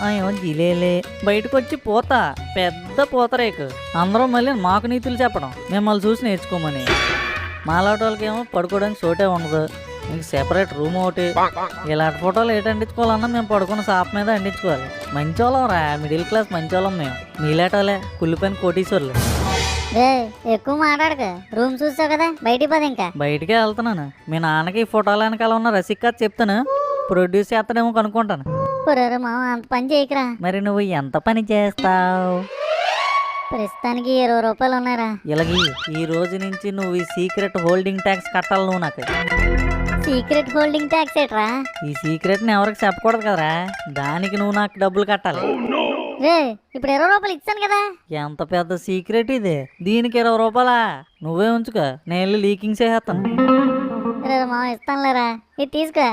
ఏమో జిలేలే బయటకు వచ్చి పోతా పెద్ద పూతరేకు అందరూ మళ్ళీ మాకు నీతులు చెప్పడం మిమ్మల్ని చూసి నేర్చుకోమని. మాలాంటి వాళ్ళకేమో పడుకోవడానికి చోటే ఉండదు, మీకు సెపరేట్ రూమ్ ఒకటి. ఇలాంటి ఫోటోలు ఏటి అంటించుకోవాలన్నా మేము పడుకున్న షాప్ మీద అంటించుకోవాలి. మంచి వాళ్ళం రా, మిడిల్ క్లాస్ మంచి వాళ్ళం మేము. మీలేటోలే కుళ్ళిపోయిన కోటీశ్వర్లు. ఎక్కువ మాట్లాడక, రూమ్ చూసావు కదా, బయటికి పద. ఇంకా బయటికే వెళ్తున్నాను. మీ నాన్నకి ఫోటోల వెనకాల ఉన్న రసిక్ కాదు చెప్తాను, ప్రొడ్యూస్ చేస్తాడేమో కనుక్కుంటాను. మా అంత పని చేయకరా. మరి నువ్వు ఎంత పని చేస్తావు? ప్రస్తుతానికి 20 రూపాయలు ఉన్నారా. ఇలాగే ఈ రోజు నుంచి నువ్వు ఈ సీక్రెట్ హోల్డింగ్ ట్యాక్స్ కట్టాలి. నువ్వు నాకు సీక్రెట్ హోల్డింగ్ ట్యాక్స్ ఏట్రా? ఈ సీక్రెట్ ని ఎవరికి చెప్పకూడదు కదరా, దానికి నువ్వు నాకు డబ్బులు కట్టాలి. ఇప్పుడు 20 రూపాయలు ఇచ్చాను కదా. ఎంత పెద్ద సీక్రెట్ ఇది, దీనికి 20 రూపాయలా? నువ్వే ఉంచుకో, నేను లీకింగ్ చేసేస్తాను. మా ఇస్తానులేరా, ఇది తీసుకో.